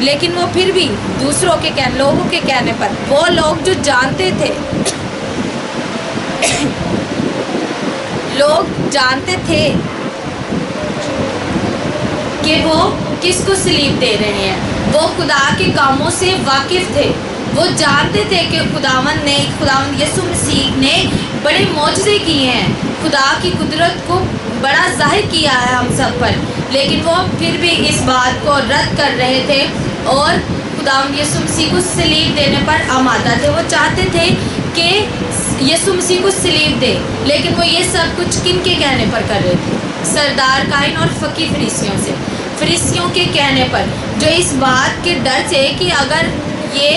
لیکن وہ پھر بھی دوسروں کے لوگوں کے کہنے پر، وہ لوگ جو جانتے تھے کہ وہ کس کو صلیب دے رہے ہیں، وہ خدا کے کاموں سے واقف تھے، وہ جانتے تھے کہ خداوند یسوع مسیح نے بڑے معجزے کیے ہیں، خدا کی قدرت کو بڑا ظاہر کیا ہے ہم سب پر، لیکن وہ پھر بھی اس بات کو رد کر رہے تھے اور خداوند یسوع مسیح کو صلیب دینے پر آمادہ تھے۔ وہ چاہتے تھے کہ یسوع مسیح کو صلیب دے، لیکن وہ یہ سب کچھ کن کے کہنے پر کر رہے تھے؟ سردار کاہن اور فقی فریسیوں کے کہنے پر، جو اس بات کے ڈر سے کہ اگر یہ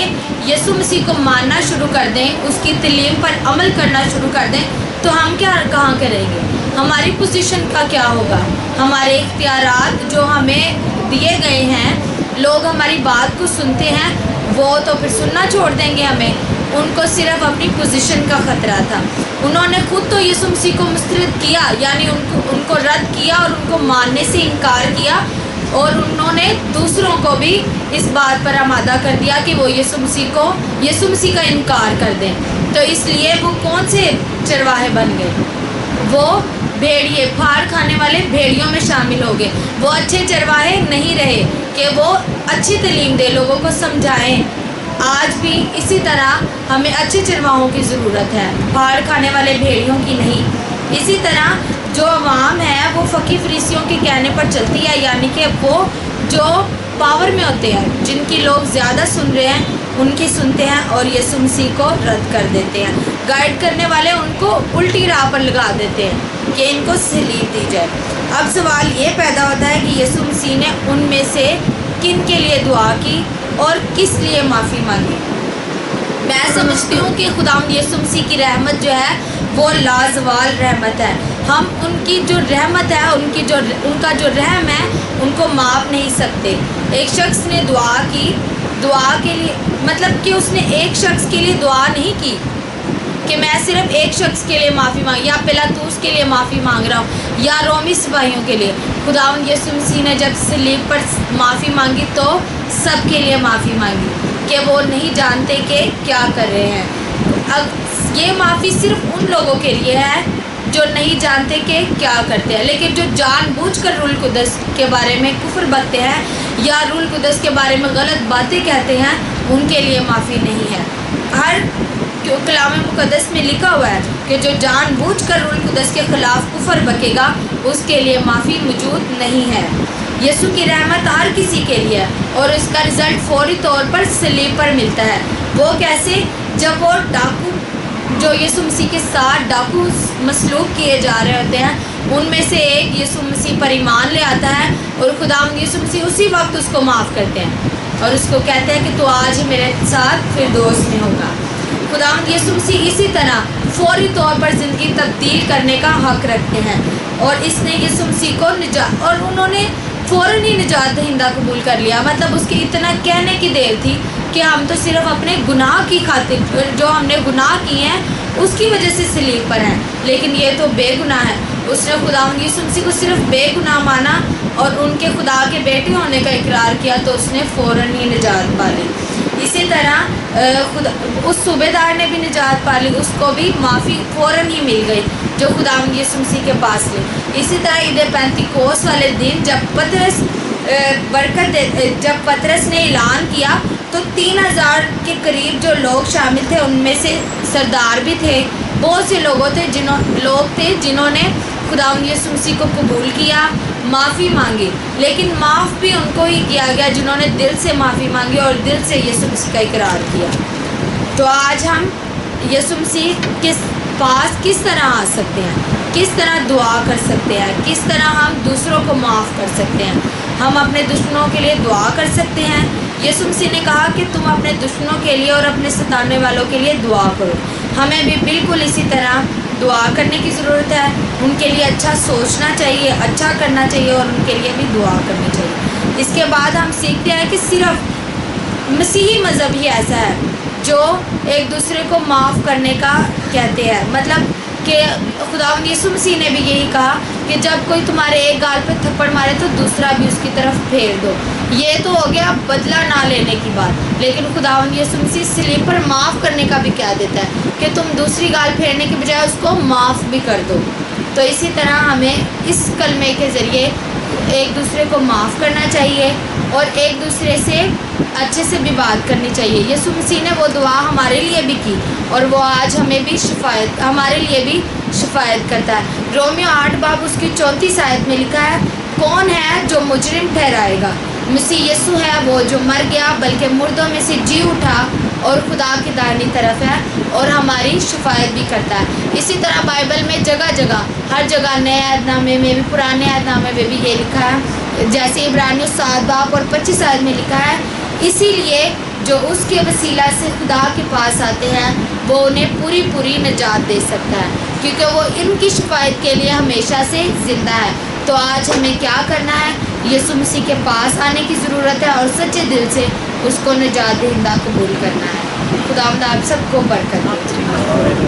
یسوع مسیح کو ماننا شروع کر دیں، اس کی تعلیم پر عمل کرنا شروع کر دیں، تو ہم کہاں کریں گے؟ ہماری پوزیشن کا کیا ہوگا؟ ہمارے اختیارات جو ہمیں دیے گئے ہیں، لوگ ہماری بات کو سنتے ہیں، وہ تو پھر سننا چھوڑ دیں گے ہمیں۔ ان کو صرف اپنی پوزیشن کا خطرہ تھا۔ انہوں نے خود تو یسوع مسیح کو مسترد کیا، یعنی ان کو رد کیا اور ان کو ماننے سے انکار کیا، اور انہوں نے دوسروں کو بھی اس بات پر آمادہ کر دیا کہ وہ یسوع مسیح کا انکار کر دیں۔ تو اس لیے وہ کون سے چرواہے بن گئے؟ وہ بھیڑیے، پھاڑ کھانے والے بھیڑیوں میں شامل ہو گئے۔ وہ اچھے چرواہے نہیں رہے کہ وہ اچھی تعلیم دے، لوگوں کو سمجھائیں۔ آج بھی اسی طرح ہمیں اچھے چرواہوں کی ضرورت ہے، پھاڑ کھانے والے بھیڑیوں کی نہیں۔ اسی طرح جو عوام ہے وہ فقی فریسیوں کے کہنے پر چلتی ہے، یعنی کہ وہ جو پاور میں ہوتے ہیں، جن کی لوگ زیادہ سن رہے ہیں، ان کی سنتے ہیں اور یسوع مسیح کو رد کر دیتے ہیں۔ گائیڈ کرنے والے ان کو الٹی راہ پر لگا دیتے ہیں کہ ان کو صلیب دی جائے۔ اب سوال یہ پیدا ہوتا ہے کہ یسوع مسیح نے ان میں سے کن کے لیے دعا کی اور کس لیے معافی مانگی؟ میں سمجھتی ہوں کہ خداوند یسوع مسیح کی رحمت جو ہے وہ لازوال رحمت ہے۔ ہم ان کی جو رحمت ہے، ان کا جو رحم ہے، ان کو ماپ نہیں سکتے۔ ایک شخص نے دعا کے لیے، مطلب کہ اس نے ایک شخص کے لیے دعا نہیں کی کہ میں صرف ایک شخص کے لیے معافی مانگ، یا پلاطوس کے لیے معافی مانگ رہا ہوں، یا رومی سپاہیوں کے لیے۔ خداوند یسوع مسیح نے جب صلیب پر معافی مانگی تو سب کے لیے معافی مانگی کہ وہ نہیں جانتے کہ کیا کر رہے ہیں۔ اب یہ معافی صرف ان لوگوں کے لیے ہے جو نہیں جانتے کہ کیا کرتے ہیں، لیکن جو جان بوجھ کر روح القدس کے بارے میں کفر بکتے ہیں یا روح القدس کے بارے میں غلط باتیں کہتے ہیں، ان کے لیے معافی نہیں ہے۔ ہر کلام مقدس میں لکھا ہوا ہے کہ جو جان بوجھ کر روح القدس کے خلاف کفر بکے گا، اس کے لیے معافی موجود نہیں ہے۔ یسوع کی رحمت ہر کسی کے لیے ہے اور اس کا رزلٹ فوری طور پر صلیب پر ملتا ہے۔ وہ کیسے؟ جب وہ ڈاکو جو یسوع مسیح کے ساتھ ڈاکو مسلوب کیے جا رہے ہوتے ہیں، ان میں سے ایک یسوع مسیح پر ایمان لے آتا ہے اور خداوند یسوع مسیح اسی وقت اس کو معاف کرتے ہیں اور اس کو کہتے ہیں کہ تو آج ہی میرے ساتھ فردوس میں ہوگا۔ خداوند یسوع مسیح اسی طرح فوری طور پر زندگی تبدیل کرنے کا حق رکھتے ہیں، اور اس نے یسوع مسیح کو اور انہوں نے فوراً ہی نجات دہندہ قبول کر لیا۔ مطلب اس کی اتنا کہنے کی دیر تھی کہ ہم تو صرف اپنے گناہ کی خاطر، جو ہم نے گناہ کیے ہیں اس کی وجہ سے صلیب پر ہیں، لیکن یہ تو بے گناہ ہے۔ اس نے خداوند یسوع مسیح کو صرف بے گناہ مانا اور ان کے خدا کے بیٹے ہونے کا اقرار کیا تو اس نے فوراً ہی نجات پا لی۔ اسی طرح اس صوبے دار نے بھی نجات پا لی، اس کو بھی معافی فوراً ہی مل گئی جو خداوند یسوع مسیح کے پاس لی۔ اسی طرح عید پینتیکوس والے دن جب پطرس نے اعلان کیا تو 3000 کے قریب جو لوگ شامل تھے، ان میں سے سردار بھی تھے، بہت سے لوگ تھے جنہوں نے خداوند یسوع مسیح کو قبول کیا، معافی مانگی، لیکن معاف بھی ان کو ہی کیا گیا جنہوں نے دل سے معافی مانگی اور دل سے یسوع مسیح کا اقرار کیا۔ تو آج ہم یسوع مسیح کے پاس کس طرح آ سکتے ہیں، کس طرح دعا کر سکتے ہیں، کس طرح ہم دوسروں کو معاف کر سکتے ہیں؟ ہم اپنے دشمنوں کے لیے دعا کر سکتے ہیں۔ یسوع مسیح نے کہا کہ تم اپنے دشمنوں کے لیے اور اپنے ستانے والوں کے لیے دعا کرو۔ ہمیں بھی بالکل اسی طرح دعا کرنے کی ضرورت ہے، ان کے لیے اچھا سوچنا چاہیے، اچھا کرنا چاہیے اور ان کے لیے بھی دعا کرنی چاہیے۔ اس کے بعد ہم سیکھتے ہیں کہ صرف مسیحی مذہب ہی ایسا ہے جو ایک دوسرے کو معاف کرنے کا کہتے ہیں، مطلب کہ خداوند یسوع مسیح نے بھی یہی کہا کہ جب کوئی تمہارے ایک گال پہ تھپڑ مارے تو دوسرا بھی اس کی طرف پھیر دو. یہ تو ہو گیا بدلہ نہ لینے کی بات، لیکن خداوند یسوع مسیح صلیب پر معاف کرنے کا بھی کہہ دیتا ہے کہ تم دوسری گال پھیرنے کی بجائے اس کو معاف بھی کر دو. تو اسی طرح ہمیں اس کلمے کے ذریعے ایک دوسرے کو معاف کرنا چاہیے اور ایک دوسرے سے اچھے سے بھی بات کرنی چاہیے. یسوع مسیح نے وہ دعا ہمارے لیے بھی کی اور وہ آج ہمیں بھی ہمارے لیے بھی شفاعت کرتا ہے. رومیو 8 باب اس کی 34 آیت میں لکھا ہے، کون ہے جو مجرم ٹھہرائے گا؟ مسیح یسوع ہے وہ جو مر گیا بلکہ مردوں میں سے جی اٹھا اور خدا کی دائنی طرف ہے اور ہماری شفاعت بھی کرتا ہے. اسی طرح بائبل میں جگہ جگہ ہر جگہ نئے عہد نامے میں بھی پرانے عہد نامے میں بھی یہ لکھا ہے، جیسے عبرانیوں 7 باب اور 25 آیت میں لکھا ہے، اسی لیے جو اس کے وسیلہ سے خدا کے پاس آتے ہیں وہ انہیں پوری نجات دے سکتا ہے کیونکہ وہ ان کی شفاعت کے لیے ہمیشہ سے زندہ ہے. تو آج ہمیں کیا کرنا ہے؟ یسوع مسیح کے پاس آنے کی ضرورت ہے اور سچے دل سے اس کو نجات دہندہ قبول کرنا ہے. خداوند آپ سب کو برکت دے.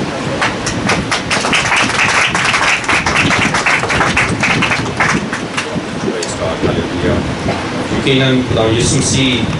یقیناً خدا یسوع مسیح